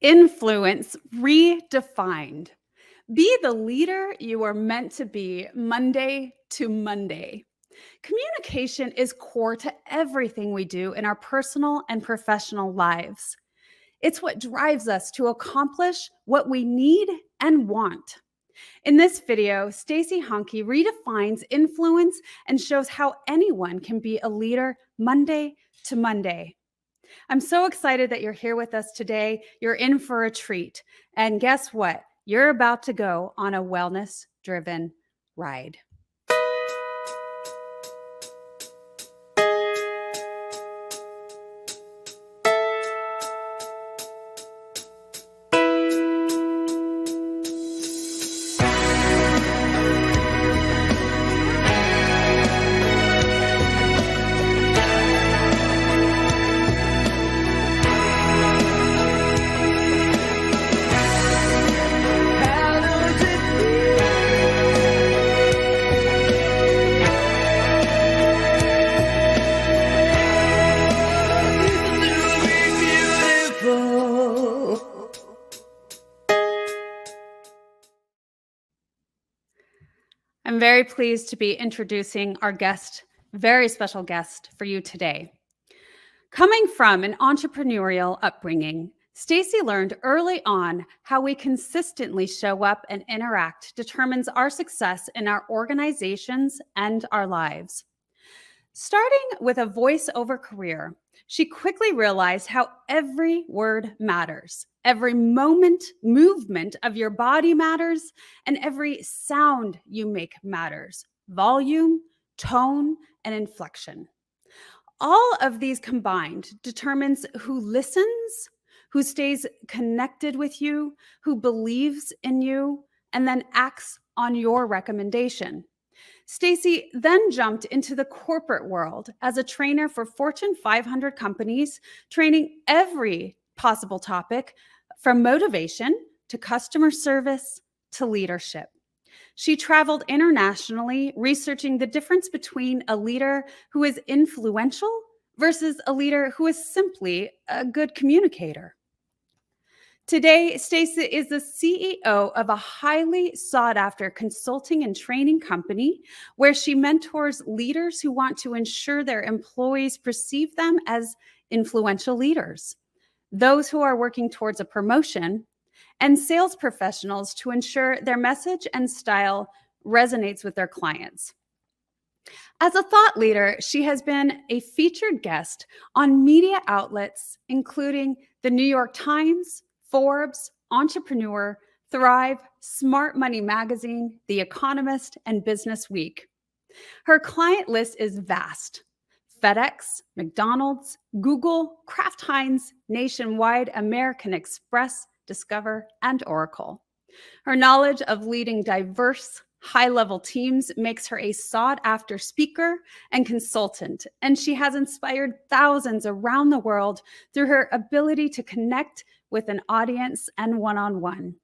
Influence redefined. Be the leader you are meant to be Monday to Monday. Communication is core to everything we do in our personal and professional lives. It's what drives us to accomplish what we need and want. In this video, Stacey Hanke redefines influence and shows how anyone can be a leader Monday to Monday. I'm so excited that you're here with us today. You're in for a treat. And guess what? You're about to go on a wellness-driven ride. I'm very pleased to be introducing our guest, very special guest for you today. Coming from an entrepreneurial upbringing, Stacey learned early on how we consistently show up and interact determines our success in our organizations and our lives. Starting with a voiceover career, she quickly realized how every word matters. Every movement of your body matters, and every sound you make matters. Volume, tone, and inflection. All of these combined determines who listens, who stays connected with you, who believes in you, and then acts on your recommendation. Stacey then jumped into the corporate world as a trainer for Fortune 500 companies, training every possible topic from motivation to customer service to leadership. She traveled internationally, researching the difference between a leader who is influential versus a leader who is simply a good communicator. Today, Stacey is the CEO of a highly sought-after consulting and training company where she mentors leaders who want to ensure their employees perceive them as influential leaders, those who are working towards a promotion, and sales professionals to ensure their message and style resonates with their clients. As a thought leader, she has been a featured guest on media outlets, including the New York Times, Forbes, Entrepreneur, Thrive, Smart Money Magazine, The Economist, and Business Week. Her client list is vast. FedEx, McDonald's, Google, Kraft Heinz, Nationwide, American Express, Discover, and Oracle. Her knowledge of leading diverse, high-level teams makes her a sought-after speaker and consultant, and she has inspired thousands around the world through her ability to connect with an audience and one-on-one.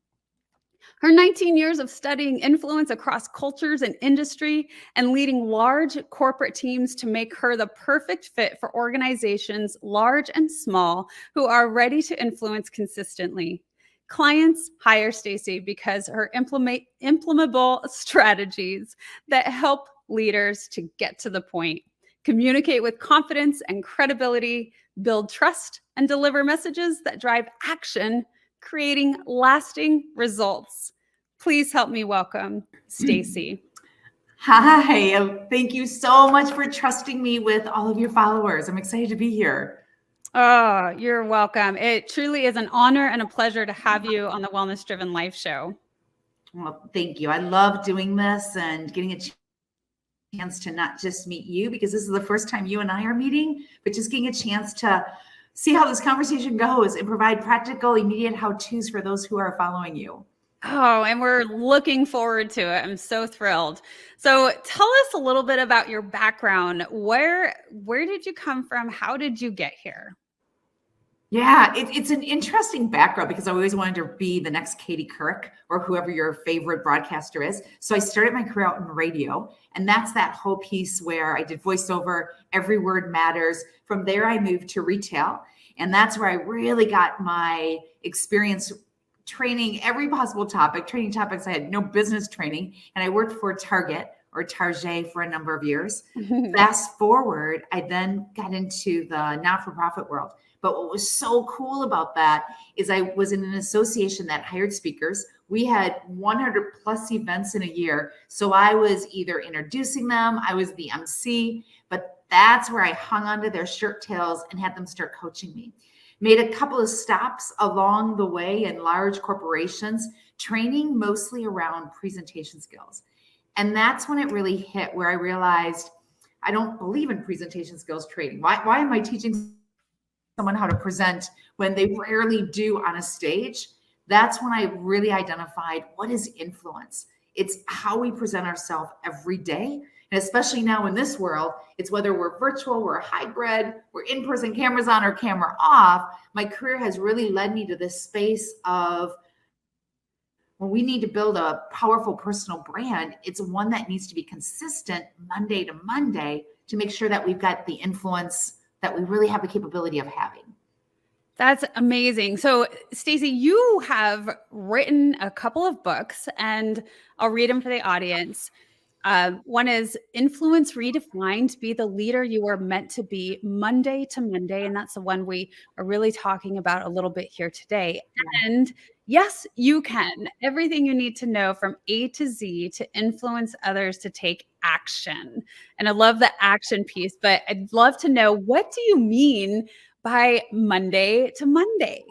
Her 19 years of studying influence across cultures and industry and leading large corporate teams to make her the perfect fit for organizations large and small who are ready to influence consistently. Clients hire Stacey because her implementable strategies that help leaders to get to the point, communicate with confidence and credibility, build trust, and deliver messages that drive action, creating lasting results. Please help me welcome Stacey. Hi, thank you so much for trusting me with all of your followers. I'm excited to be here. Oh, you're welcome. It truly is an honor and a pleasure to have you on the Wellness Driven Life Show. Well, thank you. I love doing this and getting a chance to not just meet you, because this is the first time you and I are meeting, but just getting a chance to see how this conversation goes and provide practical, immediate how-tos for those who are following you. Oh, and we're looking forward to it. I'm so thrilled. So tell us a little bit about your background. Where did you come from? How did you get here? Yeah, it's an interesting background because I always wanted to be the next Katie Couric or whoever your favorite broadcaster is. So I started my career out in radio, and that's that whole piece where I did voiceover, every word matters. From there, I moved to retail. And that's where I really got my experience training every possible topic, training topics. I had no business training, and I worked for Target or Target for a number of years. Fast forward, I then got into the not-for-profit world. But what was so cool about that is I was in an association that hired speakers. We had 100 plus events in a year. So I was either introducing them, I was the MC, but that's where I hung onto their shirt tails and had them start coaching me. Made a couple of stops along the way in large corporations, training mostly around presentation skills. And that's when it really hit, where I realized I don't believe in presentation skills training. Why am I teaching someone how to present when they rarely do on a stage? That's when I really identified what is influence. It's how we present ourselves every day. And especially now in this world, it's whether we're virtual, we're hybrid, we're in person, cameras on or camera off. My career has really led me to this space of, when we need to build a powerful personal brand, it's one that needs to be consistent Monday to Monday to make sure that we've got the influence that we really have the capability of having. That's amazing. So, Stacey, you have written a couple of books, and I'll read them for the audience. One is Influence Redefined, Be the Leader You Are Meant to Be, Monday to Monday. And that's the one we are really talking about a little bit here today. And yes, you can. Everything you need to know from A to Z to influence others to take action. And I love the action piece, but I'd love to know, what do you mean by Monday to Monday?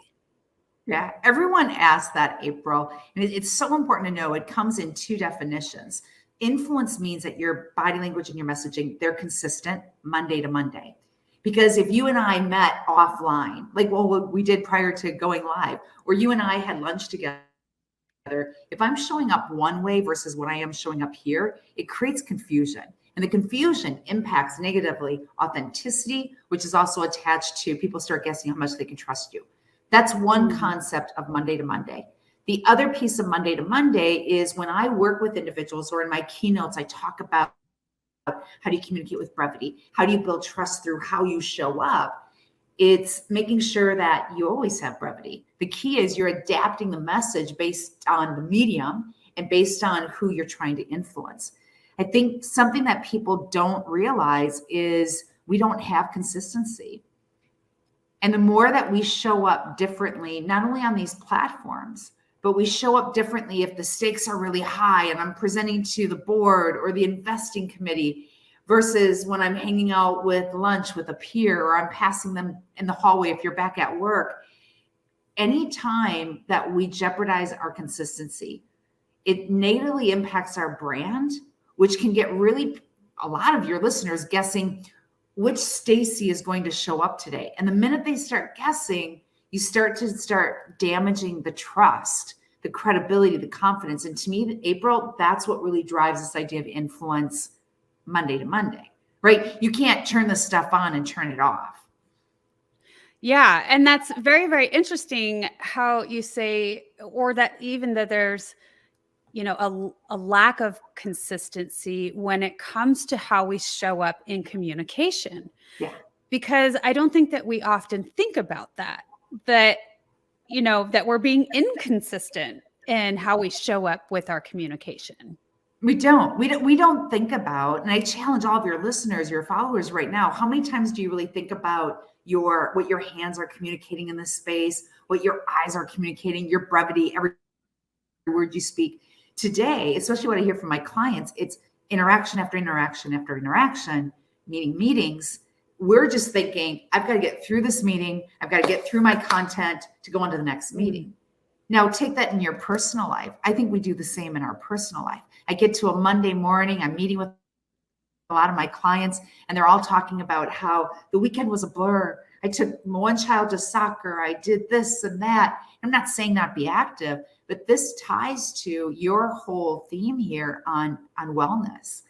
Yeah, everyone asks that, April. And it's so important to know it comes in two definitions. Influence means that your body language and your messaging, they're consistent Monday to Monday. Because if you and I met offline, like what we did prior to going live, or you and I had lunch together, if I'm showing up one way versus when I am showing up here, it creates confusion. And the confusion impacts negatively authenticity, which is also attached to people start guessing how much they can trust you. That's one concept of Monday to Monday. The other piece of Monday to Monday is when I work with individuals, or in my keynotes, I talk about how do you communicate with brevity? How do you build trust through how you show up? It's making sure that you always have brevity. The key is you're adapting the message based on the medium and based on who you're trying to influence. I think something that people don't realize is we don't have consistency. And the more that we show up differently, not only on these platforms, but we show up differently if the stakes are really high and I'm presenting to the board or the investing committee versus when I'm hanging out with lunch with a peer, or I'm passing them in the hallway if you're back at work. Anytime that we jeopardize our consistency, it negatively impacts our brand, which can get really a lot of your listeners guessing which Stacey is going to show up today. And the minute they start guessing, you start damaging the trust, the credibility, the confidence. And to me, April, that's what really drives this idea of influence Monday to Monday, right? You can't turn this stuff on and turn it off. Yeah. And that's very, very interesting how you say, or that even that there's, a lack of consistency when it comes to how we show up in communication. Yeah. Because I don't think that we often think about that we're being inconsistent in how we show up with our communication. We don't think about, and I challenge all of your listeners, your followers right now, how many times do you really think about what your hands are communicating in this space, what your eyes are communicating, your brevity, every word you speak? Today, especially what I hear from my clients, it's interaction after interaction after interaction, meetings. We're just thinking, I've got to get through this meeting. I've got to get through my content to go on to the next meeting. Now, take that in your personal life. I think we do the same in our personal life. I get to a Monday morning, I'm meeting with a lot of my clients, and they're all talking about how the weekend was a blur. I took one child to soccer. I did this and that. I'm not saying not be active, but this ties to your whole theme here on wellness.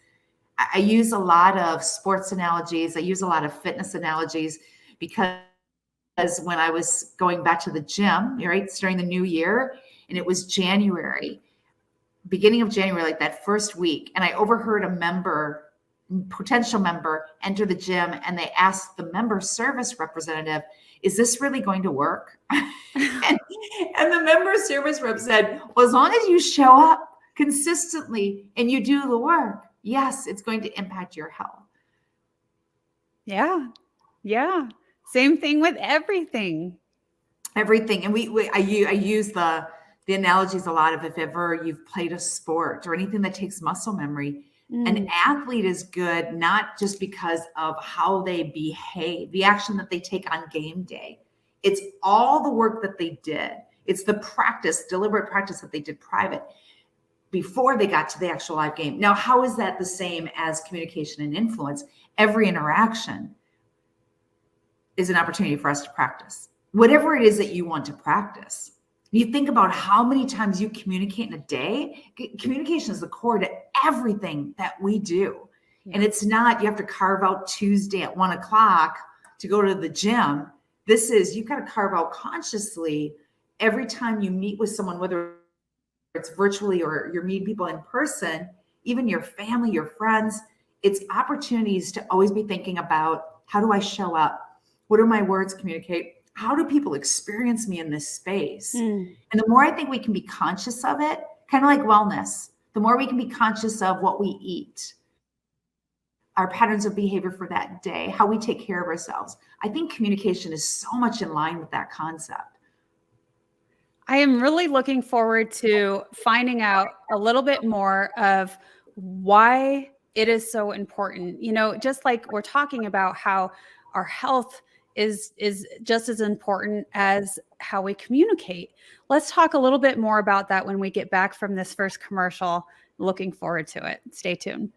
I use a lot of sports analogies. I use a lot of fitness analogies because when I was going back to the gym, right, it's during the new year, and it was January, beginning of January, like that first week, and I overheard a potential member enter the gym, and they asked the member service representative, is this really going to work? and the member service rep said, well, as long as you show up consistently and you do the work, yes, it's going to impact your health. Yeah. Yeah. Same thing with everything. Everything. And I use the analogies a lot of, if ever you've played a sport or anything that takes muscle memory, an athlete is good, not just because of how they behave, the action that they take on game day. It's all the work that they did. It's the practice, deliberate practice that they did private before they got to the actual live game. Now, how is that the same as communication and influence? Every interaction is an opportunity for us to practice whatever it is that you want to practice. You think about how many times you communicate in a day. Communication is the core to everything that we do. Yeah. And it's not, you have to carve out Tuesday at 1:00 to go to the gym. This is, you've got to carve out consciously every time you meet with someone, whether it's virtually or you're meeting people in person, even your family, your friends. It's opportunities to always be thinking about, how do I show up? What do my words communicate? How do people experience me in this space? And the more I think we can be conscious of it, kind of like wellness, the more we can be conscious of what we eat, our patterns of behavior for that day, how we take care of ourselves. I think communication is so much in line with that concept. I am really looking forward to finding out a little bit more of why it is so important. You know, just like we're talking about how our health is just as important as how we communicate. Let's talk a little bit more about that when we get back from this first commercial. Looking forward to it. Stay tuned.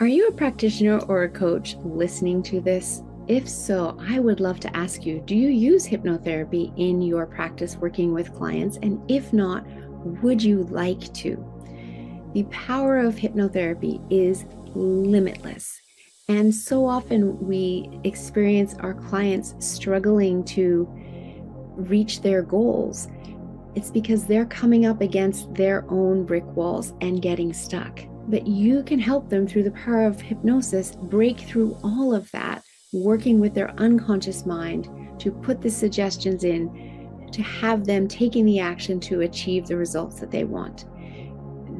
Are you a practitioner or a coach listening to this? If so, I would love to ask you, do you use hypnotherapy in your practice working with clients? And if not, would you like to? The power of hypnotherapy is limitless. And so often we experience our clients struggling to reach their goals. It's because they're coming up against their own brick walls and getting stuck. But you can help them through the power of hypnosis break through all of that, working with their unconscious mind to put the suggestions in, to have them taking the action to achieve the results that they want.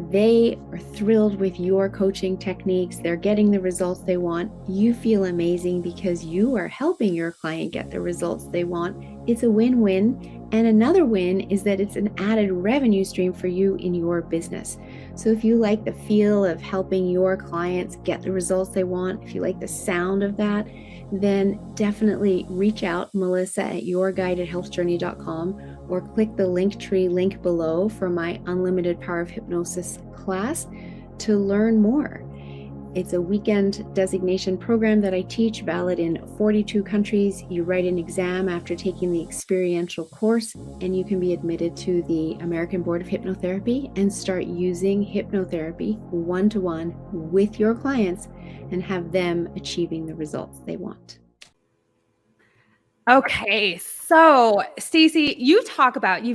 They are thrilled with your coaching techniques. They're getting the results they want. You feel amazing because you are helping your client get the results they want. It's a win-win. And another win is that it's an added revenue stream for you in your business. So if you like the feel of helping your clients get the results they want, if you like the sound of that, then definitely reach out, melissa@yourguidedhealthjourney.com, or click the Linktree link below for my Unlimited Power of Hypnosis class to learn more. It's a weekend designation program that I teach, valid in 42 countries. You write an exam after taking the experiential course, and you can be admitted to the American Board of Hypnotherapy and start using hypnotherapy one-to-one with your clients and have them achieving the results they want. Okay, so Stacey, you've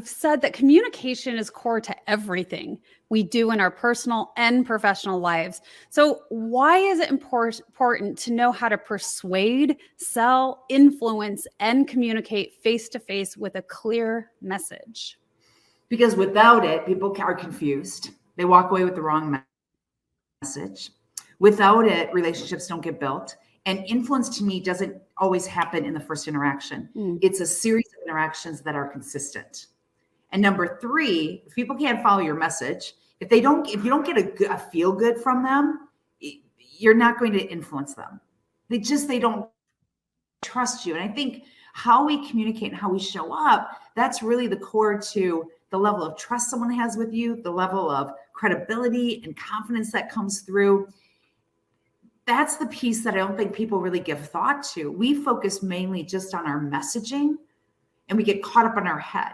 said that communication is core to everything we do in our personal and professional lives. So why is it important to know how to persuade, sell, influence, and communicate face-to-face with a clear message? Because without it, people are confused. They walk away with the wrong message. Without it, relationships don't get built. And influence to me doesn't always happen in the first interaction. It's a series of interactions that are consistent. And number 3, if people can't follow your message, if you don't get a feel good from them, you're not going to influence them. They don't trust you. And I think how we communicate and how we show up, that's really the core to the level of trust someone has with you, the level of credibility and confidence that comes through. That's the piece that I don't think people really give thought to. We focus mainly just on our messaging and we get caught up in our head.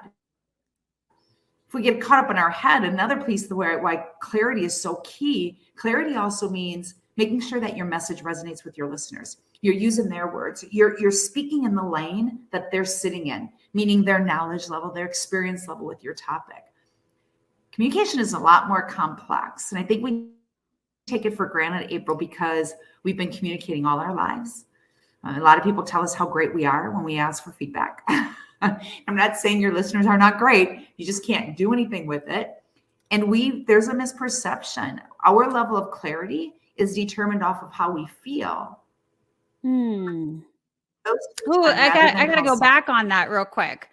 If we get caught up in our head, another piece why clarity is so key, clarity also means making sure that your message resonates with your listeners. You're using their words. You're speaking in the lane that they're sitting in, meaning their knowledge level, their experience level with your topic. Communication is a lot more complex. And I think we take it for granted, April, because we've been communicating all our lives. A lot of people tell us how great we are when we ask for feedback. I'm not saying your listeners are not great. You just can't do anything with it. And there's a misperception. Our level of clarity is determined off of how we feel. Hmm. Those two Oh, tend rather than I gotta how go back on that real quick.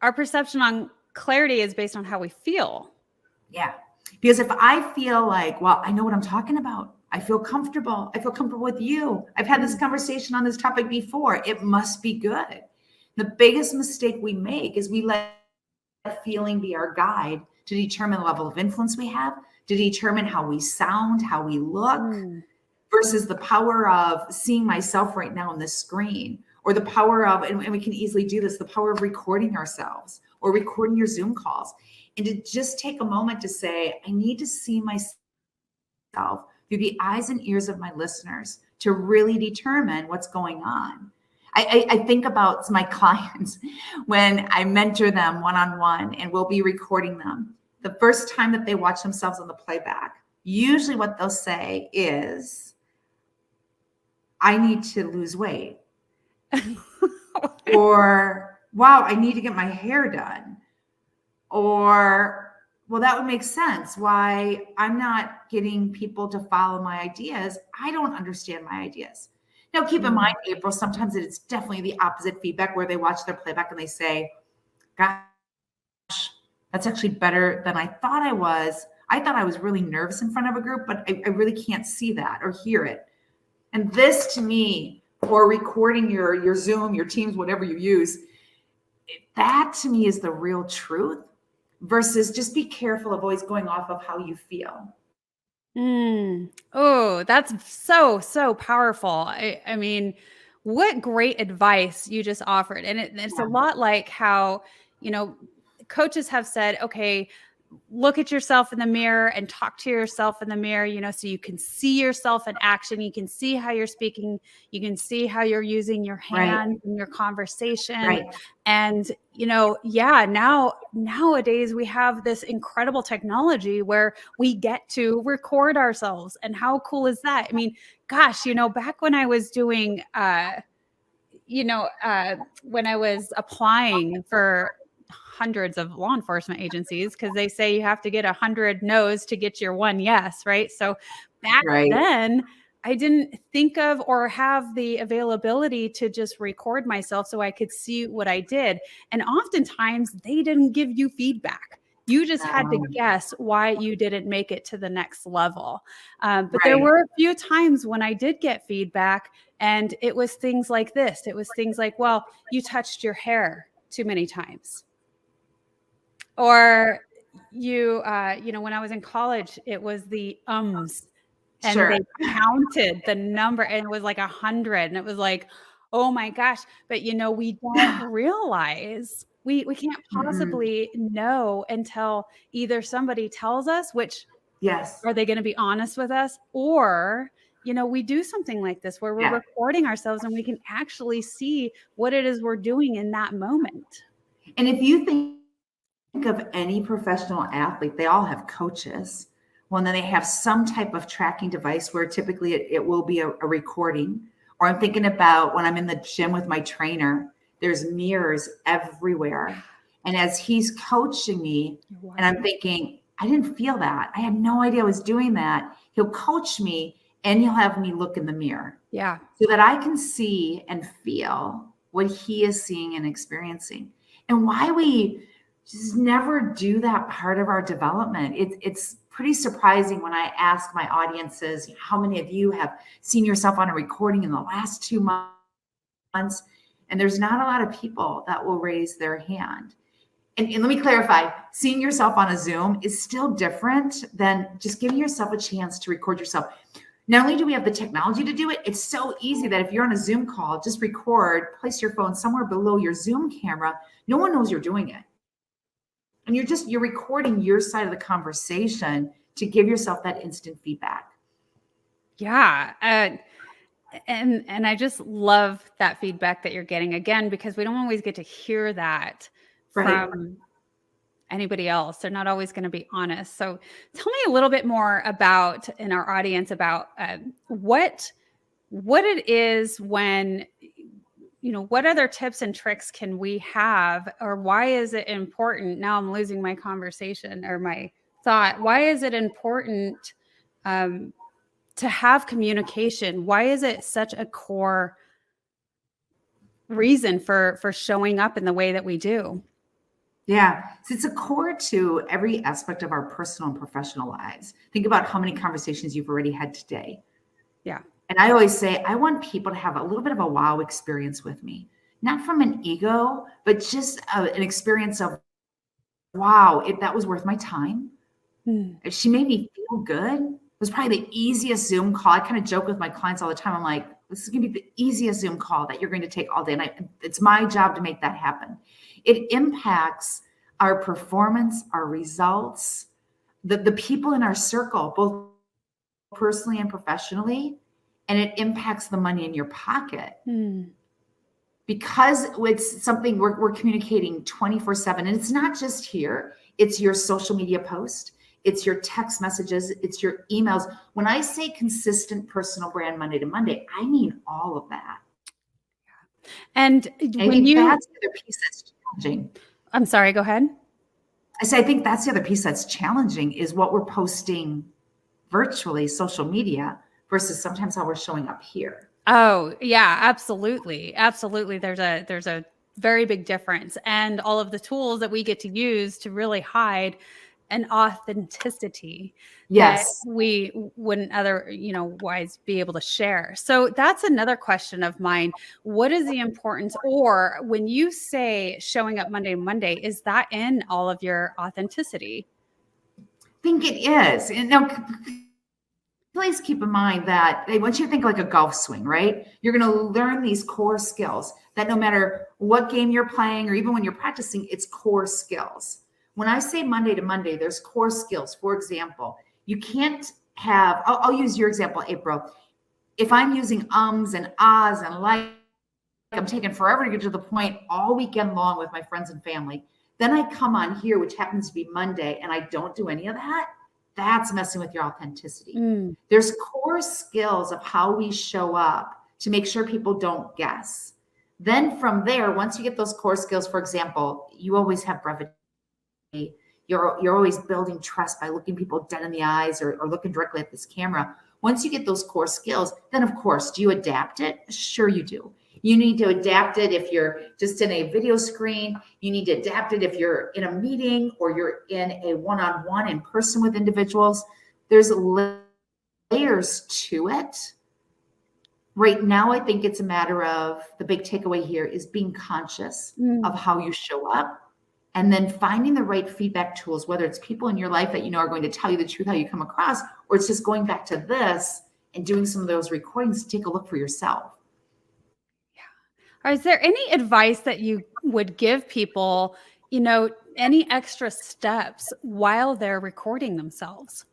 Our perception on clarity is based on how we feel. Yeah. Because if I feel like, well, I know what I'm talking about. I feel comfortable. I feel comfortable with you. I've had this conversation on this topic before. It must be good. The biggest mistake we make is we let feeling be our guide to determine the level of influence we have, to determine how we sound, how we look, versus the power of seeing myself right now on this screen, or the power of, and we can easily do this, the power of recording ourselves or recording your Zoom calls. And to just take a moment to say, I need to see myself through the eyes and ears of my listeners to really determine what's going on. I think about my clients when I mentor them one-on-one, and we'll be recording them. The first time that they watch themselves on the playback, usually what they'll say is, I need to lose weight. Or, wow, I need to get my hair done. Or, well, that would make sense why I'm not getting people to follow my ideas. I don't understand my ideas. Now, keep in mind, April, sometimes it's definitely the opposite feedback where they watch their playback and they say, gosh, that's actually better than I thought I was. I thought I was really nervous in front of a group, but I really can't see that or hear it. And this to me, or recording your Zoom, your Teams, whatever you use, that to me is the real truth, versus just be careful of always going off of how you feel. Oh, that's so powerful. I mean, what great advice you just offered. And it's a lot like how, coaches have said, okay, look at yourself in the mirror and talk to yourself in the mirror, so you can see yourself in action. You can see how you're speaking. You can see how you're using your hands in your conversation. Right. And, nowadays we have this incredible technology where we get to record ourselves. And how cool is that? I mean, gosh, back when I was doing, when I was applying for hundreds of law enforcement agencies, because they say you have to get 100 no's to get your one yes, right? So back then, I didn't think of or have the availability to just record myself so I could see what I did. And oftentimes they didn't give you feedback. You just had to guess why you didn't make it to the next level. But there were a few times when I did get feedback, and it was things like this. It was things like, well, you touched your hair too many times. Or when I was in college, it was the ums. And they counted the number, and it was like 100. And it was like, oh my gosh. But we don't realize we can't possibly know until either somebody tells us, which are they going to be honest with us, or we do something like this where we're recording ourselves and we can actually see what it is we're doing in that moment. And if you think of any professional athlete, they all have coaches. Well, then they have some type of tracking device where typically it will be a recording. Or I'm thinking about when I'm in the gym with my trainer, there's mirrors everywhere. And as he's coaching me, and I'm thinking, I didn't feel that. I had no idea I was doing that. He'll coach me and he'll have me look in the mirror. Yeah. So that I can see and feel what he is seeing and experiencing. And why we just never do that part of our development. It's pretty surprising when I ask my audiences, how many of you have seen yourself on a recording in the last 2 months? And there's not a lot of people that will raise their hand. And let me clarify, seeing yourself on a Zoom is still different than just giving yourself a chance to record yourself. Not only do we have the technology to do it, it's so easy that if you're on a Zoom call, just record, place your phone somewhere below your Zoom camera. No one knows you're doing it. And you're recording your side of the conversation to give yourself that instant feedback. Yeah. And I just love that feedback that you're getting, again, because we don't always get to hear that from anybody else. They're not always going to be honest. So tell me a little bit more about, in our audience, about what what it is when, what other tips and tricks can we have, or why is it important? Now I'm losing my conversation or my thought. Why is it important to have communication? Why is it such a core reason for showing up in the way that we do? Yeah, so it's a core to every aspect of our personal and professional lives. Think about how many conversations you've already had today. Yeah. And I always say, I want people to have a little bit of a wow experience with me, not from an ego, but just an experience of, wow, that was worth my time. If she made me feel good, it was probably the easiest Zoom call. I kind of joke with my clients all the time. I'm like, this is going to be the easiest Zoom call that you're going to take all day. And it's my job to make that happen. It impacts our performance, our results, the people in our circle, both personally and professionally, and it impacts the money in your pocket. Because it's something we're communicating 24/7. And it's not just here. It's your social media post. It's your text messages. It's your emails. When I say consistent personal brand Monday to Monday, I mean all of that. And I think that's the other piece that's challenging. I'm sorry, go ahead. I think that's the other piece that's challenging is what we're posting virtually, social media, versus sometimes how we're showing up here. Oh, yeah, absolutely. Absolutely. There's a very big difference, and all of the tools that we get to use to really hide an authenticity that we wouldn't otherwise be able to share. So that's another question of mine. What is the importance, or when you say showing up Monday to Monday, is that in all of your authenticity? I think it is. And now, please keep in mind that once you think like a golf swing, right? You're going to learn these core skills that no matter what game you're playing or even when you're practicing, it's core skills. When I say Monday to Monday, there's core skills. For example, you can't have, I'll use your example, April. If I'm using ums and ahs and like, I'm taking forever to get to the point all weekend long with my friends and family. Then I come on here, which happens to be Monday, and I don't do any of that. That's messing with your authenticity. There's core skills of how we show up to make sure people don't guess. Then from there, once you get those core skills, for example, you always have brevity. You're always building trust by looking people dead in the eyes or looking directly at this camera. Once you get those core skills, then of course, do you adapt it? Sure you do. You need to adapt it if you're just in a video screen. You need to adapt it if you're in a meeting or you're in a one-on-one in person with individuals. There's layers to it. Right now, I think it's a matter of the big takeaway here is being conscious of how you show up and then finding the right feedback tools, whether it's people in your life that you know are going to tell you the truth, how you come across, or it's just going back to this and doing some of those recordings to take a look for yourself. Is there any advice that you would give people, any extra steps while they're recording themselves?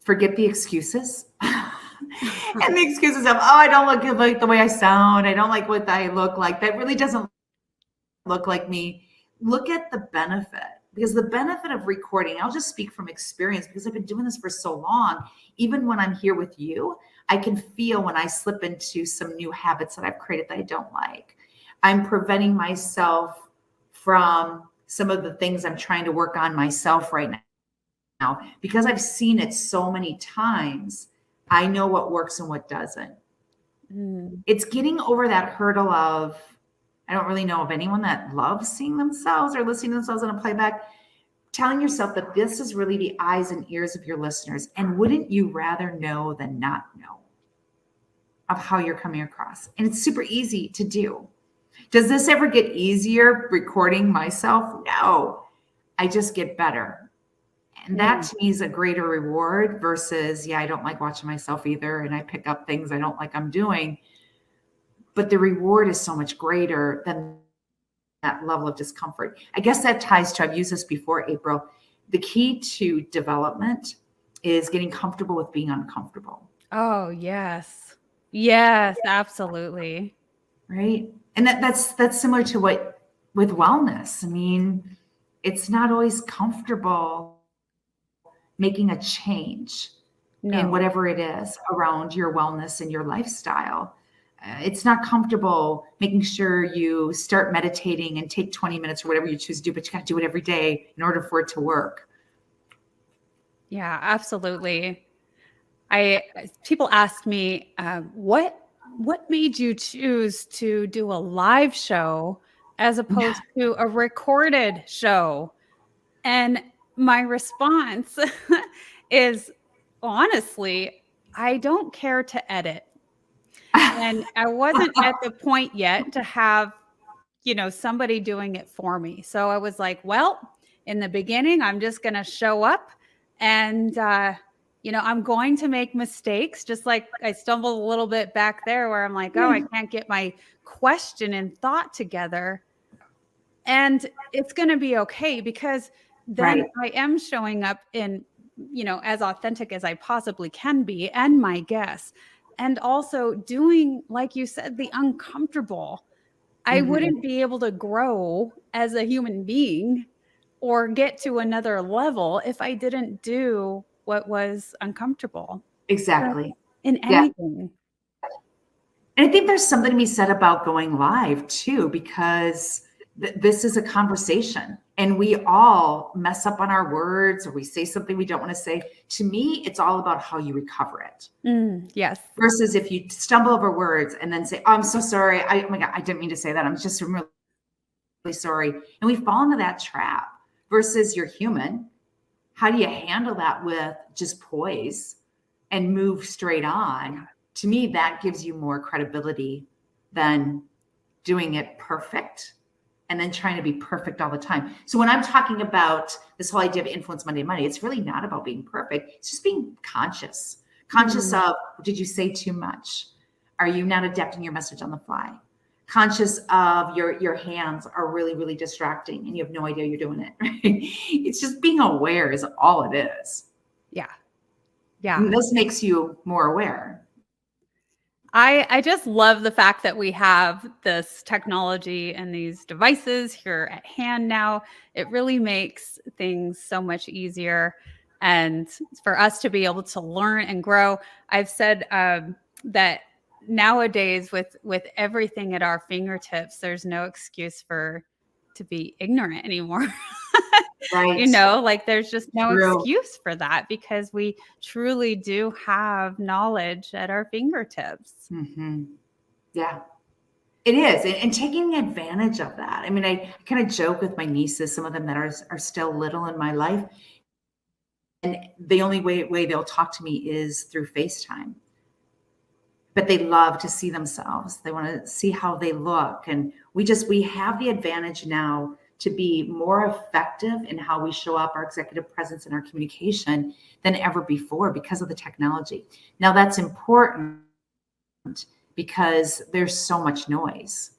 Forget the excuses. And the excuses of, I don't look like the way I sound. I don't like what I look like. That really doesn't look like me. Look at the benefit, because the benefit of recording, I'll just speak from experience because I've been doing this for so long. Even when I'm here with you, I can feel when I slip into some new habits that I've created that I don't like. I'm preventing myself from some of the things I'm trying to work on myself right now. Because I've seen it so many times, I know what works and what doesn't. It's getting over that hurdle of, I don't really know of anyone that loves seeing themselves or listening to themselves on a playback. Telling yourself that this is really the eyes and ears of your listeners. And wouldn't you rather know than not know of how you're coming across? And it's super easy to do. Does this ever get easier recording myself? No, I just get better. And that to me is a greater reward versus, I don't like watching myself either. And I pick up things I don't like I'm doing. But the reward is so much greater than that level of discomfort. I guess that ties to, I've used this before, April. The key to development is getting comfortable with being uncomfortable. Oh, yes. Yes, absolutely. Right. And that's similar to what with wellness. I mean, it's not always comfortable making a change. in No. whatever it is around your wellness and your lifestyle. It's not comfortable making sure you start meditating and take 20 minutes or whatever you choose to do, but you got to do it every day in order for it to work. Yeah, absolutely. People ask me, what made you choose to do a live show as opposed to a recorded show? And my response is honestly, I don't care to edit. And I wasn't at the point yet to have, somebody doing it for me. So I was like, well, in the beginning, I'm just going to show up and, I'm going to make mistakes, just like I stumbled a little bit back there where I'm like, oh, I can't get my question and thought together. And it's going to be okay because then Right. I am showing up in, as authentic as I possibly can be and my guests. And also doing, like you said, the uncomfortable. I wouldn't be able to grow as a human being or get to another level if I didn't do what was uncomfortable. So, Exactly. in Yeah. anything. And I think there's something to be said about going live too, because this is a conversation and we all mess up on our words or we say something we don't want to say. To me, it's all about how you recover it. Yes. Versus if you stumble over words and then say, oh, I'm so sorry. Oh my God, I didn't mean to say that. I'm just really sorry. And we fall into that trap versus you're human. How do you handle that with just poise and move straight on? To me, that gives you more credibility than doing it perfect and then trying to be perfect all the time. So when I'm talking about this whole idea of Influence Monday Monday, it's really not about being perfect. It's just being conscious of, did you say too much? Are you not adapting your message on the fly? Conscious of your hands are really, really distracting and you have no idea you're doing it. Right? It's just being aware is all it is. Yeah. Yeah. And this makes you more aware. I just love the fact that we have this technology and these devices here at hand now. It really makes things so much easier. And for us to be able to learn and grow, I've said that nowadays with everything at our fingertips, there's no excuse to be ignorant anymore. Right. Like there's just no True. excuse for that because we truly do have knowledge at our fingertips. Mm-hmm. Yeah, it is. And taking advantage of that. I mean, I kind of joke with my nieces, some of them that are still little in my life. And the only way they'll talk to me is through FaceTime. But they love to see themselves. They want to see how they look. And we have the advantage now to be more effective in how we show up, our executive presence and our communication than ever before because of the technology. Now that's important because there's so much noise.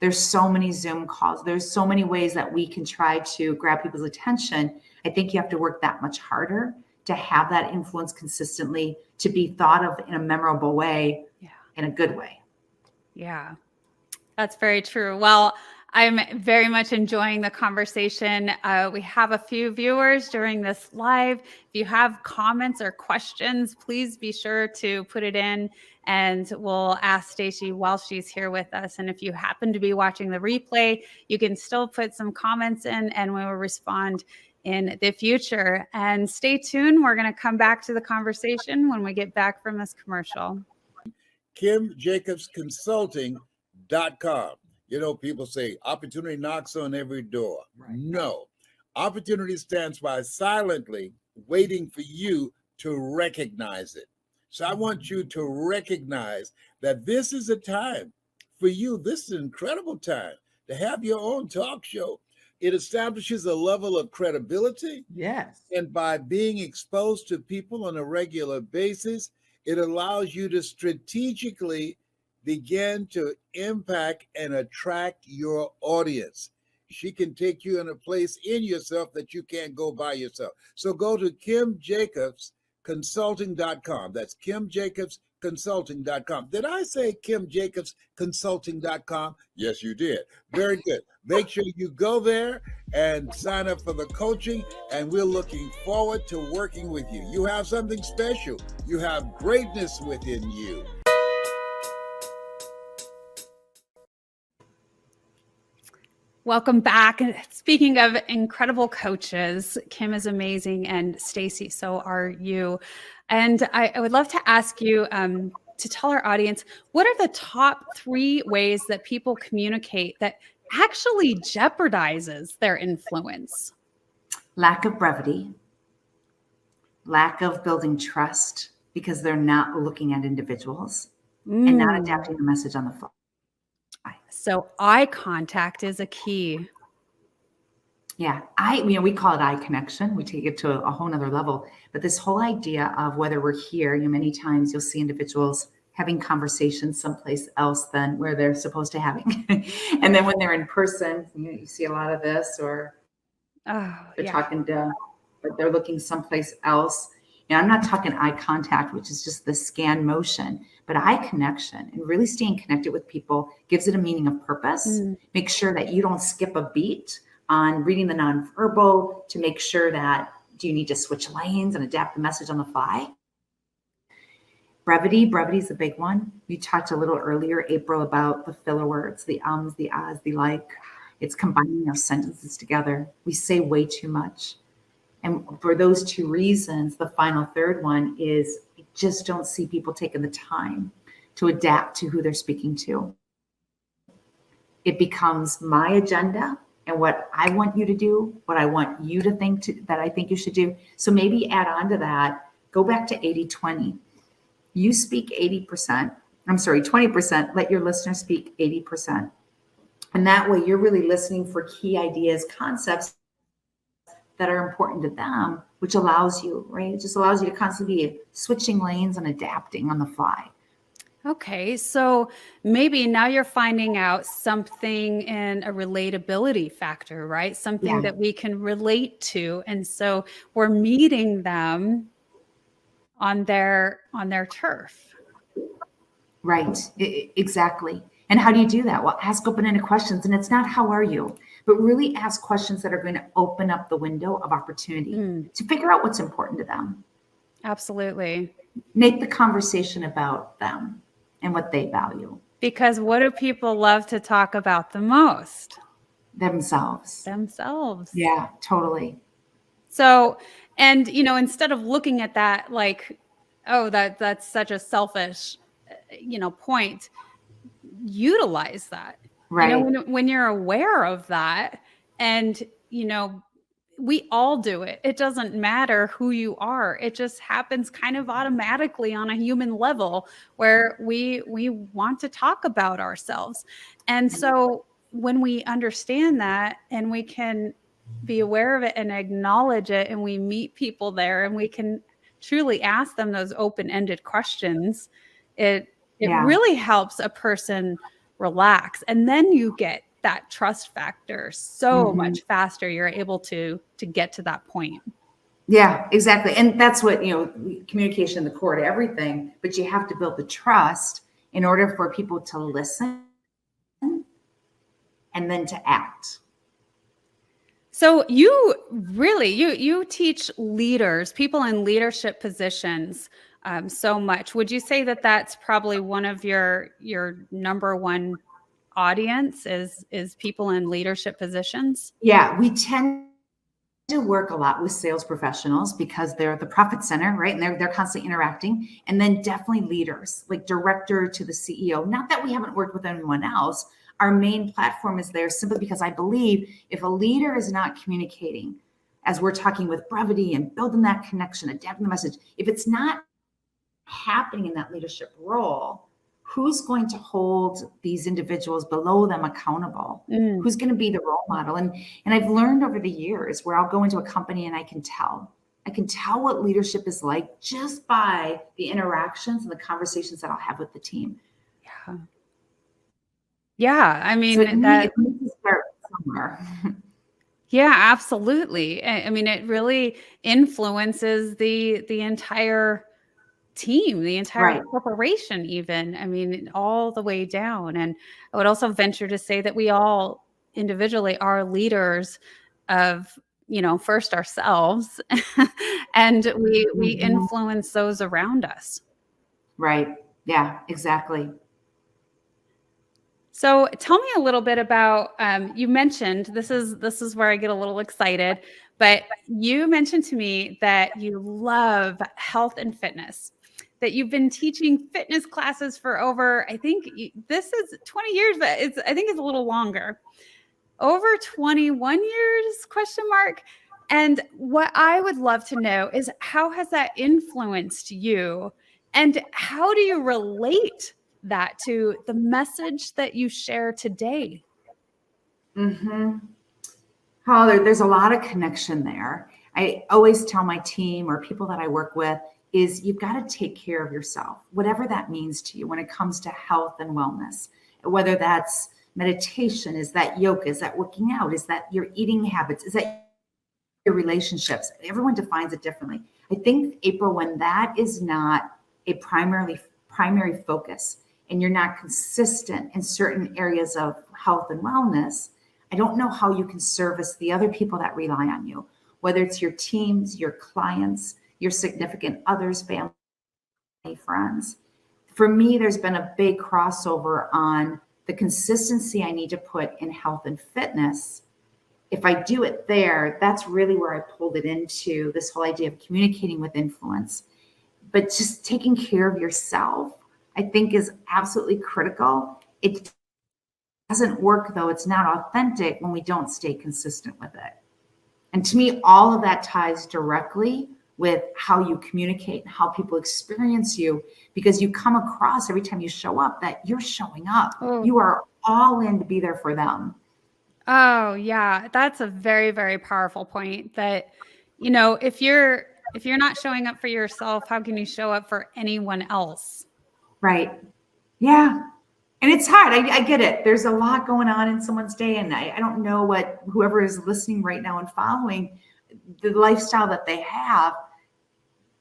There's so many Zoom calls. There's so many ways that we can try to grab people's attention. I think you have to work that much harder to have that influence consistently, to be thought of in a memorable way, in a good way. Yeah, that's very true. Well, I'm very much enjoying the conversation. We have a few viewers during this live. If you have comments or questions, please be sure to put it in and we'll ask Stacey while she's here with us. And if you happen to be watching the replay, you can still put some comments in and we will respond in the future. And stay tuned. We're going to come back to the conversation when we get back from this commercial. KimJacobsConsulting.com. People say opportunity knocks on every door. Right. No, opportunity stands by silently waiting for you to recognize it. So I want you to recognize that this is a time for you. This is an incredible time to have your own talk show. It establishes a level of credibility. Yes. And by being exposed to people on a regular basis, it allows you to strategically begin to impact and attract your audience. She can take you in a place in yourself that you can't go by yourself. So go to KimJacobsConsulting.com. That's KimJacobsConsulting.com. Did I say KimJacobsConsulting.com? Yes, you did. Very good. Make sure you go there and sign up for the coaching, and we're looking forward to working with you. You have something special. You have greatness within you. Welcome back. Speaking of incredible coaches, Kim is amazing, and Stacey, so are you. And I would love to ask you to tell our audience, what are the top 3 ways that people communicate that actually jeopardizes their influence? Lack of brevity, lack of building trust because they're not looking at individuals and not adapting the message on the fly. So eye contact is a key. Yeah, we call it eye connection. We take it to a whole nother level. But this whole idea of whether we're here, many times you'll see individuals having conversations someplace else than where they're supposed to having. And then when they're in person, you see a lot of this, or they're talking to, but they're looking someplace else. I'm not talking eye contact, which is just the scan motion, but eye connection and really staying connected with people gives it a meaning of purpose. Make sure that you don't skip a beat on reading the nonverbal to make sure that, do you need to switch lanes and adapt the message on the fly? Brevity is a big one. You talked a little earlier, April, about the filler words, the ums, the ahs, the like. It's combining those sentences together. We say way too much. And for those 2 reasons, the final third one is I just don't see people taking the time to adapt to who they're speaking to. It becomes my agenda and what I want you to do, what I want you to think that I think you should do. So maybe add on to that, go back to 80-20. You speak 20%, let your listener speak 80%. And that way you're really listening for key ideas, concepts that are important to them, which allows you, right? It just allows you to constantly be switching lanes and adapting on the fly. Okay, so maybe now you're finding out something in a relatability factor, right? Something that we can relate to. And so we're meeting them on their turf. Right, exactly. And how do you do that? Well, ask open-ended questions. And it's not how are you, but really ask questions that are going to open up the window of opportunity to figure out what's important to them. Absolutely. Make the conversation about them and what they value. Because what do people love to talk about the most? Themselves. Yeah, totally. So, and, instead of looking at that like, oh, that's such a selfish, point, utilize that. Right. When you're aware of that, and, we all do it. It doesn't matter who you are. It just happens kind of automatically on a human level where we want to talk about ourselves. And so when we understand that and we can be aware of it and acknowledge it, and we meet people there and we can truly ask them those open-ended questions, it really helps a person relax. And then you get that trust factor so much faster. You're able to get to that point. Yeah, exactly. And that's what, communication, the core to everything, but you have to build the trust in order for people to listen and then to act. So you really, you teach leaders, people in leadership positions, so much. Would you say that that's probably one of your number one audience is people in leadership positions? Yeah, we tend to work a lot with sales professionals because they're the profit center, right? And they're constantly interacting. And then definitely leaders, like director to the CEO. Not that we haven't worked with anyone else. Our main platform is there simply because I believe if a leader is not communicating, as we're talking with brevity and building that connection, adapting the message, if it's not happening in that leadership role, who's going to hold these individuals below them accountable? Who's going to be the role model? And I've learned over the years where I'll go into a company and I can tell what leadership is like just by the interactions and the conversations that I'll have with the team. Yeah. I mean, so it needs to start somewhere. Yeah, absolutely. I mean, it really influences the entire team, the entire Right. corporation, even. I mean, all the way down. And I would also venture to say that we all individually are leaders of, first ourselves, and we Mhm. influence those around us. Right. Yeah, exactly. So tell me a little bit about, you mentioned, this is where I get a little excited, but you mentioned to me that you love health and fitness, that you've been teaching fitness classes for over, I think this is 20 years, but I think it's a little longer. Over 21 years, question mark. And what I would love to know is, how has that influenced you? And how do you relate that to the message that you share today? Mm-hmm. Oh, there's a lot of connection there. I always tell my team or people that I work with is you've got to take care of yourself, whatever that means to you when it comes to health and wellness, whether that's meditation, is that yoga, is that working out, is that your eating habits, is that your relationships. Everyone defines it differently. I think, April, when that is not a primary focus and you're not consistent in certain areas of health and wellness, I don't know how you can service the other people that rely on you, whether it's your teams, your clients, your significant others, family, friends. For me, there's been a big crossover on the consistency I need to put in health and fitness. If I do it there, that's really where I pulled it into this whole idea of communicating with influence. But just taking care of yourself, I think, is absolutely critical. It doesn't work, though. It's not authentic when we don't stay consistent with it. And to me, all of that ties directly with how you communicate and how people experience you, because you come across every time you show up that you're showing up. Oh. You are all in to be there for them. Oh, yeah. That's a very, very powerful point, that, if you're not showing up for yourself, how can you show up for anyone else? Right. Yeah. And it's hard. I get it. There's a lot going on in someone's day. And I don't know what whoever is listening right now and following the lifestyle that they have,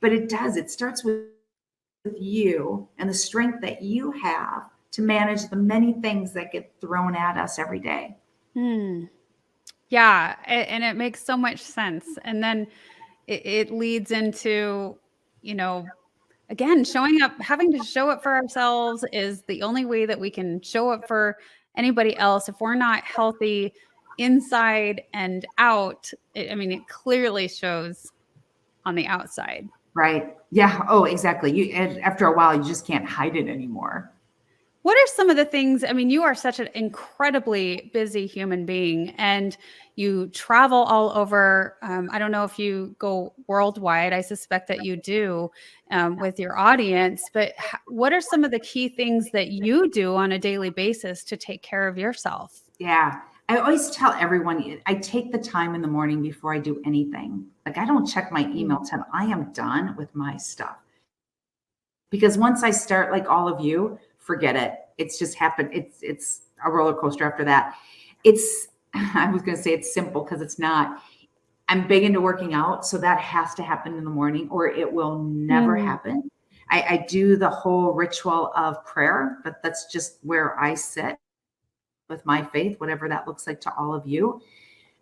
but it does. It starts with you and the strength that you have to manage the many things that get thrown at us every day. Yeah. And it makes so much sense. And then it leads into, again, showing up, having to show up for ourselves is the only way that we can show up for anybody else. If we're not healthy inside and out, it clearly shows on the outside. Right. Yeah. Oh, exactly. After a while, you just can't hide it anymore. What are some of the things? You are such an incredibly busy human being, and you travel all over. I don't know if you go worldwide. I suspect that you do, with your audience. But what are some of the key things that you do on a daily basis to take care of yourself? Yeah. I always tell everyone, I take the time in the morning before I do anything. Like, I don't check my email till I am done with my stuff. Because once I start, like all of you, forget it. It's just happened. It's a roller coaster after that. I was going to say it's simple, because it's not. I'm big into working out, so that has to happen in the morning or it will never happen. I do the whole ritual of prayer, but that's just where I sit with my faith, whatever that looks like to all of you.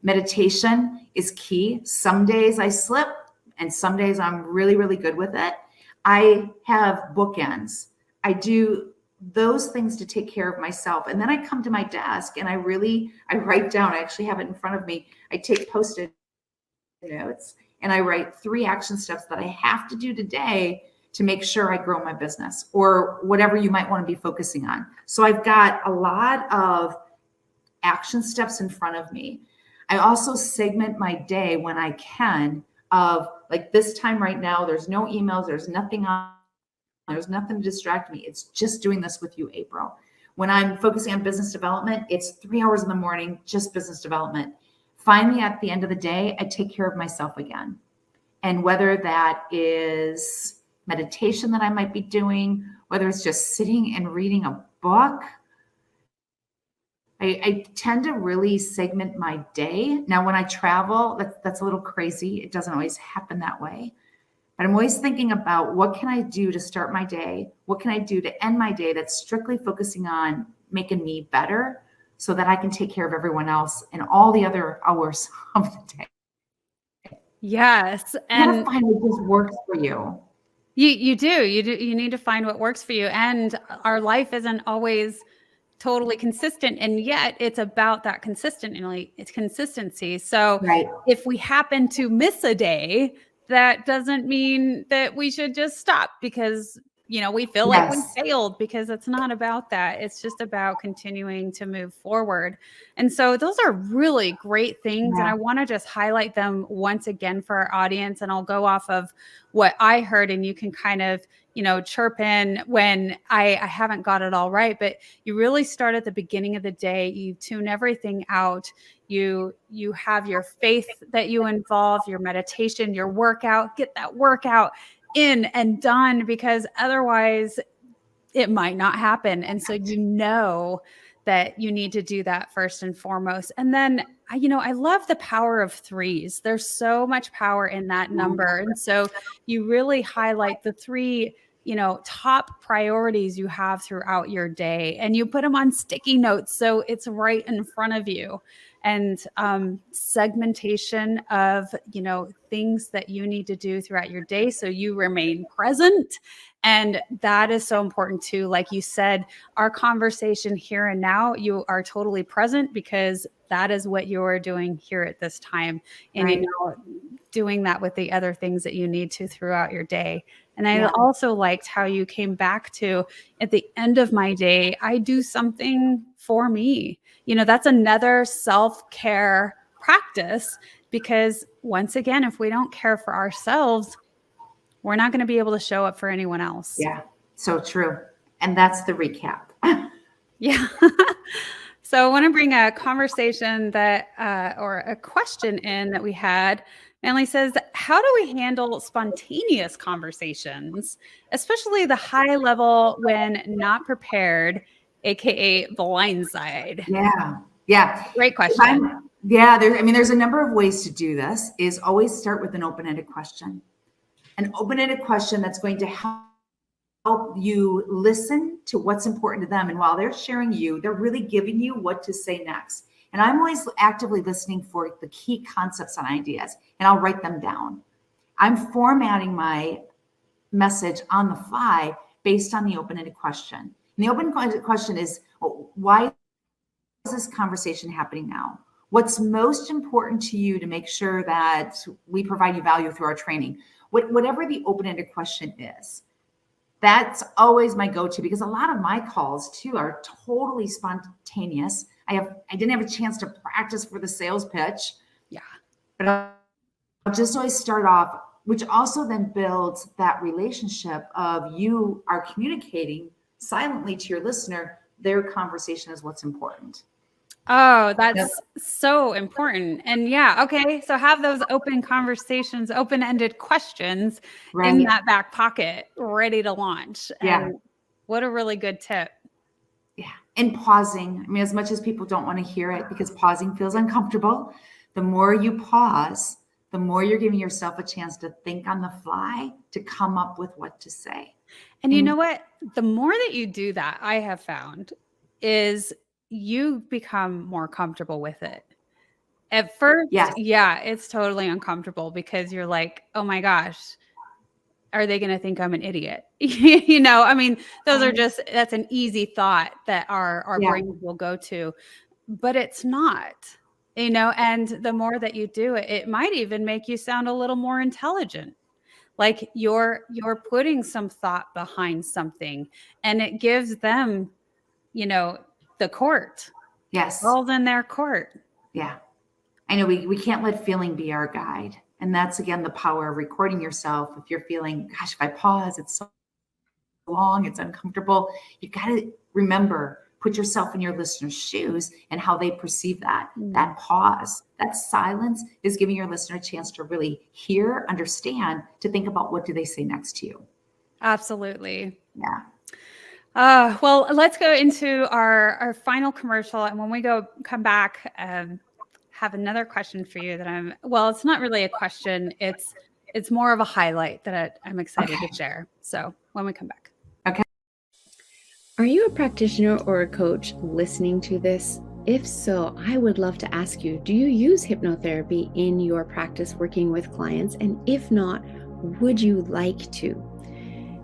Meditation is key. Some days I slip and some days I'm really, really good with it. I have bookends. I do those things to take care of myself. And then I come to my desk and I write down, I actually have it in front of me. I take Post-it notes and I write 3 action steps that I have to do today to make sure I grow my business, or whatever you might want to be focusing on. So I've got a lot of action steps in front of me. I also segment my day when I can, of like this time right now, there's no emails, there's nothing to distract me. It's just doing this with you, April. When I'm focusing on business development, it's 3 hours in the morning, just business development. Finally, at the end of the day, I take care of myself again. And whether that is meditation that I might be doing, whether it's just sitting and reading a book, I tend to really segment my day. Now, when I travel, that's a little crazy. It doesn't always happen that way. but I'm always thinking about what can I do to start my day? What can I do to end my day that's strictly focusing on making me better so that I can take care of everyone else in all the other hours of the day. Yes. You And gotta find what just works for you. you need to find what works for you. And our life isn't always totally consistent. And yet it's about that it's consistency. So Right. if we happen to miss a day, that doesn't mean that we should just stop because, we feel like we Yes. failed, because it's not about that. It's just about continuing to move forward. And so those are really great things. Yeah. And I want to just highlight them once again for our audience. And I'll go off of what I heard, and you can kind of, chirp in when I haven't got it all right. But you really start at the beginning of the day. You tune everything out. You have your faith that you involve, your meditation, your workout. Get that workout in and done, because otherwise it might not happen. And so that you need to do that first and foremost. And then I love the power of threes. There's so much power in that number. And so you really highlight the three top priorities you have throughout your day, and you put them on sticky notes so it's right in front of you. And segmentation of things that you need to do throughout your day so you remain present. And that is so important too. Like you said, our conversation here and now, you are totally present because that is what you are doing here at this time. And Right. doing that with the other things that you need to throughout your day. And I also liked how you came back to, at the end of my day, I do something for me. That's another self-care practice, because once again, if we don't care for ourselves, we're not going to be able to show up for anyone else. Yeah, so true. And that's the recap. Yeah. So I want to bring a conversation or a question in that we had. Emily says, how do we handle spontaneous conversations, especially the high level when not prepared, AKA blindside? Yeah. Great question. There's a number of ways to do this. Is always start with an open-ended question. An open-ended question that's going to help you listen to what's important to them. And while they're sharing you, they're really giving you what to say next. And I'm always actively listening for the key concepts and ideas, and I'll write them down. I'm formatting my message on the fly based on the open-ended question. And the open-ended question is, why is this conversation happening now? What's most important to you to make sure that we provide you value through our training? Whatever the open-ended question is, that's always my go-to, because a lot of my calls too are totally spontaneous. I didn't have a chance to practice for the sales pitch. Yeah. But I'll just always start off, which also then builds that relationship of you are communicating silently to your listener. Their conversation is what's important. Oh, that's so important. And okay. So have those open conversations, open-ended questions in that back pocket, ready to launch. And what a really good tip. Yeah. And pausing. As much as people don't want to hear it because pausing feels uncomfortable, the more you pause, the more you're giving yourself a chance to think on the fly, to come up with what to say. And you know what? The more that you do that, I have found, is you become more comfortable with it. At first, it's totally uncomfortable because you're like, oh my gosh, are they going to think I'm an idiot? Those are that's an easy thought that our brains will go to, but it's not, and the more that you do it, it might even make you sound a little more intelligent. Like you're putting some thought behind something, and it gives them, the court. Yes. All's in their court. Yeah. I know we can't let feeling be our guide. And that's, again, the power of recording yourself. If you're feeling, gosh, if I pause, it's so long, it's uncomfortable. You got to remember, put yourself in your listener's shoes and how they perceive that. That pause, that silence is giving your listener a chance to really hear, understand, to think about what do they say next to you. Absolutely. Yeah. Well, let's go into our final commercial. And when we come back, have another question for you it's not really a question. It's it's more of a highlight that I'm excited to share. So when we come back. Are you a practitioner or a coach listening to this? If so, I would love to ask you, do you use hypnotherapy in your practice working with clients? And if not, would you like to?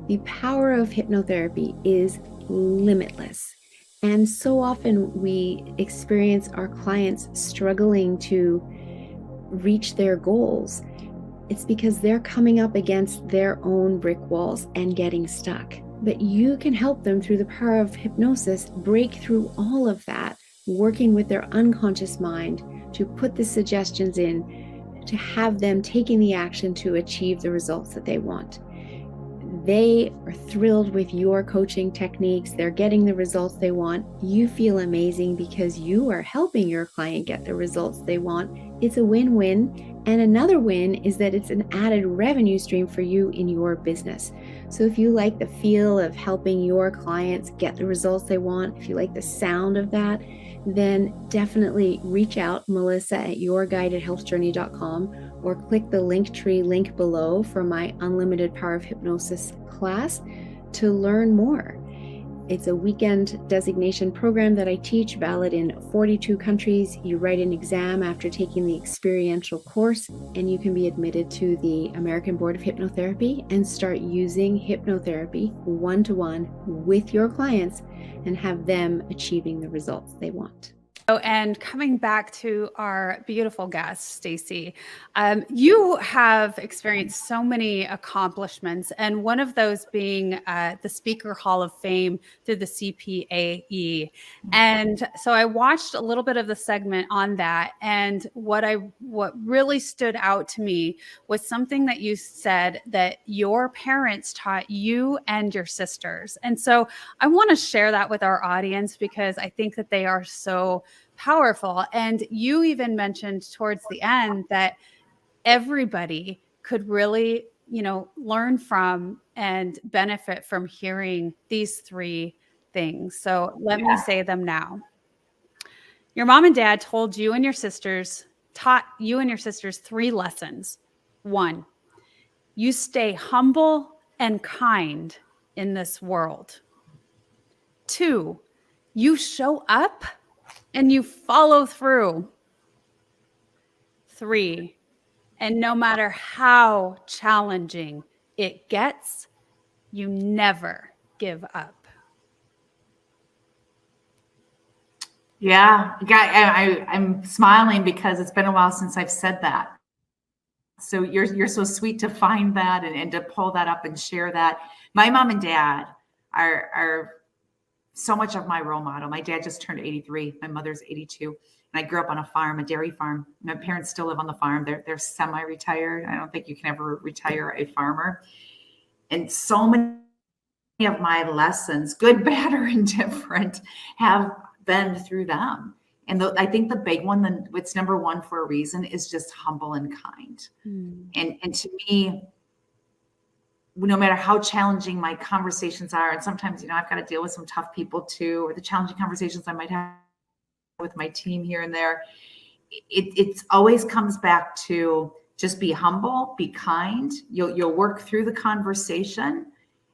The power of hypnotherapy is limitless. And so often we experience our clients struggling to reach their goals. It's because they're coming up against their own brick walls and getting stuck. But you can help them through the power of hypnosis break through all of that, working with their unconscious mind to put the suggestions in to have them taking the action to achieve the results that they want. They are thrilled with your coaching techniques. They're getting the results they want. You feel amazing because you are helping your client get the results they want. It's a win-win. And another win is that it's an added revenue stream for you in your business. So if you like the feel of helping your clients get the results they want, if you like the sound of that, then definitely reach out, Melissa at yourguidedhealthjourney.com, or click the Linktree link below for my Unlimited Power of Hypnosis class to learn more. It's a weekend designation program that I teach, valid in 42 countries. You write an exam after taking the experiential course, and you can be admitted to the American Board of Hypnotherapy and start using hypnotherapy one-to-one with your clients and have them achieving the results they want. Oh, and coming back to our beautiful guest, Stacey, you have experienced so many accomplishments, and one of those being the Speaker Hall of Fame through the CPAE. And so I watched a little bit of the segment on that, and what really stood out to me was something that you said that your parents taught you and your sisters. And so I want to share that with our audience because I think that they are so powerful. And you even mentioned towards the end that everybody could really, learn from and benefit from hearing these three things. So let me say them now. Your mom and dad taught you and your sisters three lessons. 1, you stay humble and kind in this world. 2, you show up and you follow through. 3, and no matter how challenging it gets, you never give up. Yeah, I'm smiling because it's been a while since I've said that. So you're so sweet to find that and to pull that up and share that. My mom and dad are so much of my role model. My dad just turned 83. My mother's 82. And I grew up on a farm, a dairy farm. My parents still live on the farm. They're semi-retired. I don't think you can ever retire a farmer. And so many of my lessons, good, bad, or indifferent, have been through them. And I think the big one, what's number one for a reason, is just humble and kind. And to me, no matter how challenging my conversations are, and sometimes, I've got to deal with some tough people too, or the challenging conversations I might have with my team here and there, it always comes back to just be humble, be kind. You'll work through the conversation.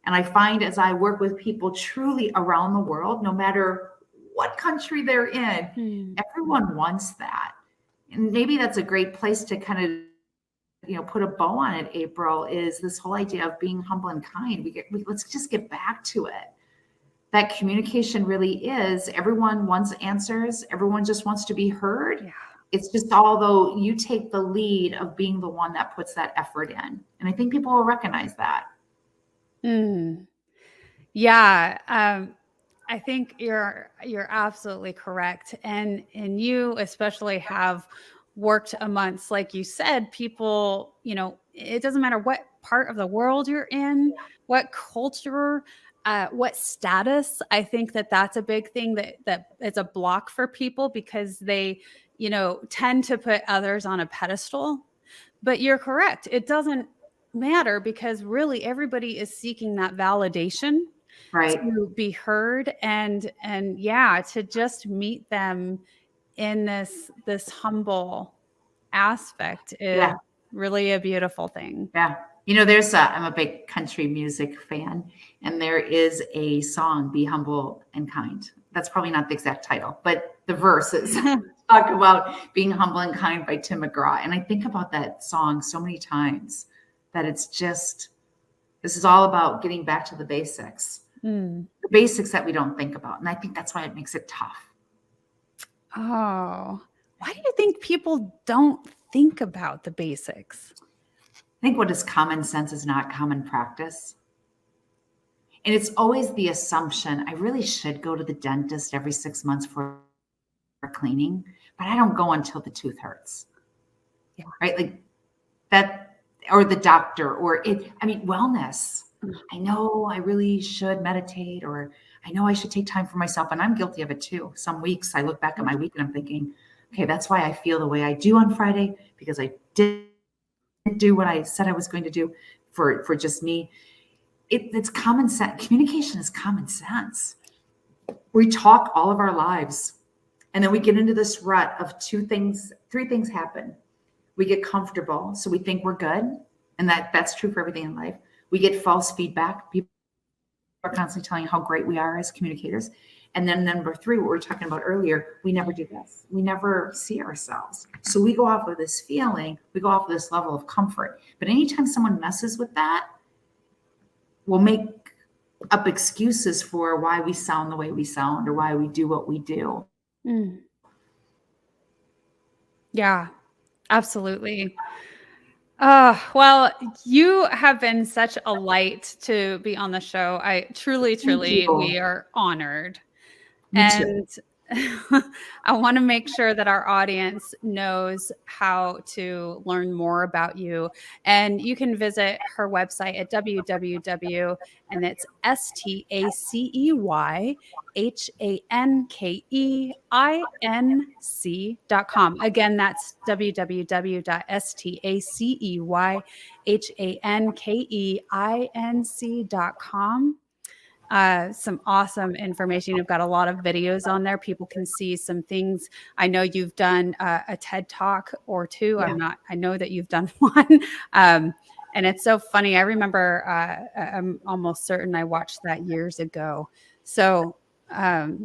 And I find as I work with people truly around the world, no matter what country they're in, everyone wants that. And maybe that's a great place to kind of put a bow on it, April, is this whole idea of being humble and kind. Let's just get back to it. That communication really is, everyone wants answers. Everyone just wants to be heard. Yeah. It's just although you take the lead of being the one that puts that effort in. And I think people will recognize that. Yeah. I think you're absolutely correct. And you especially have worked amongst, like you said, people, it doesn't matter what part of the world you're in, what culture, what status. I think that's a big thing that it's a block for people because they, tend to put others on a pedestal. But you're correct. It doesn't matter because really everybody is seeking that validation. Right. To be heard and to just meet them in this humble aspect is really a beautiful thing. Yeah. I'm a big country music fan, and there is a song, Be Humble and Kind. That's probably not the exact title, but the verses talk about being humble and kind by Tim McGraw. And I think about that song so many times that this is all about getting back to the basics, the basics that we don't think about. And I think that's why it makes it tough. Oh, why do you think people don't think about the basics? I think what is common sense is not common practice. And it's always the assumption, I really should go to the dentist every 6 months for cleaning, but I don't go until the tooth hurts. Yeah. Right? Like that, or the doctor, wellness. I know I really should meditate, or I know I should take time for myself. And I'm guilty of it too. Some weeks I look back at my week and I'm thinking, okay, that's why I feel the way I do on Friday, because I didn't do what I said I was going to do for just me. It's common sense. Communication is common sense. We talk all of our lives, and then we get into this rut of three things happen. We get comfortable, so we think we're good, and that's true for everything in life. We get false feedback. People are constantly telling how great we are as communicators. And then number 3, what we were talking about earlier, we never do this. We never see ourselves. So we go off of this feeling, we go off of this level of comfort. But anytime someone messes with that, we'll make up excuses for why we sound the way we sound or why we do what we do. Yeah, absolutely. Well, you have been such a light to be on the show. I truly, we are honored. And I want to make sure that our audience knows how to learn more about you. And you can visit her website at www, and it's STACEYHANKEINC.com. Again, that's www.STACEYHANKEINC.com. Some awesome information. You've got a lot of videos on there. People can see some things. I know you've done a TED Talk or two. Yeah. I know that you've done one. And it's so funny. I remember, I'm almost certain I watched that years ago. So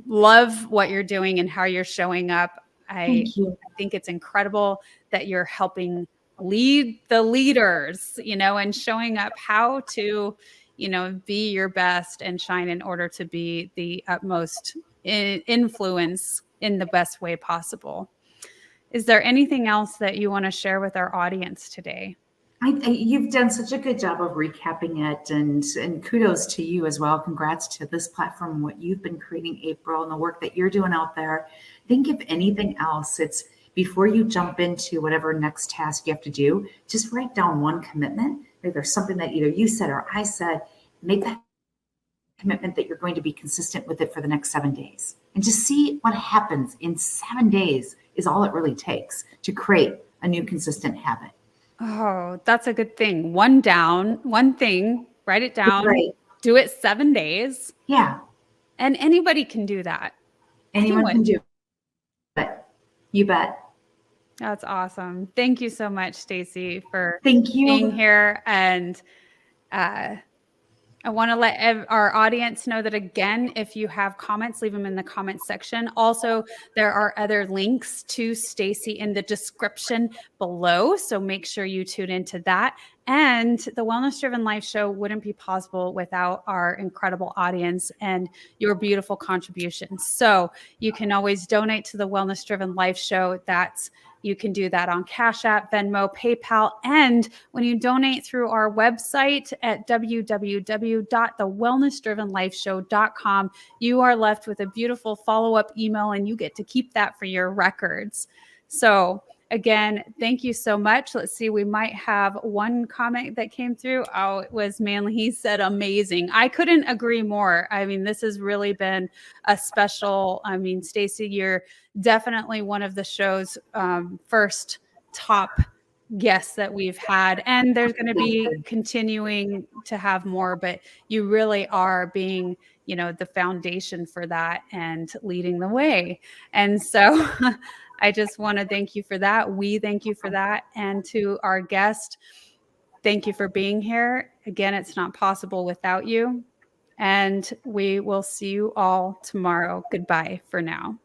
love what you're doing and how you're showing up. I think it's incredible that you're helping lead the leaders, and showing up how to be your best and shine in order to be the utmost influence in the best way possible. Is there anything else that you want to share with our audience today? You've done such a good job of recapping it, and kudos to you as well. Congrats to this platform, what you've been creating, April, and the work that you're doing out there. I think if anything else, it's before you jump into whatever next task you have to do, just write down one commitment. If there's something that either you said or I said, make that commitment that you're going to be consistent with it for the next 7 days. And just see what happens in 7 days is all it really takes to create a new consistent habit. Oh, that's a good thing. One thing, write it down, do it 7 days. Yeah. And anybody can do that. Anyone can do it. You bet. That's awesome. Thank you so much, Stacey, for Thank you being here. And I want to let our audience know that, again, if you have comments, leave them in the comments section. Also, there are other links to Stacey in the description below, so make sure you tune into that. And the Wellness Driven Life Show wouldn't be possible without our incredible audience and your beautiful contributions. So you can always donate to the Wellness Driven Life Show. You can do that on Cash App, Venmo, PayPal. And when you donate through our website at www.thewellnessdrivenlifeshow.com, you are left with a beautiful follow-up email, and you get to keep that for your records. So again, thank you so much. Let's see, we might have one comment that came through. Oh, it was Manly. He said, amazing. I couldn't agree more. I mean, this has really been a special, Stacey, you're definitely one of the show's first top guests that we've had. And there's going to be continuing to have more, but you really are being, the foundation for that and leading the way. And so I just want to thank you for that. We thank you for that. And to our guest, thank you for being here. Again, it's not possible without you. And we will see you all tomorrow. Goodbye for now.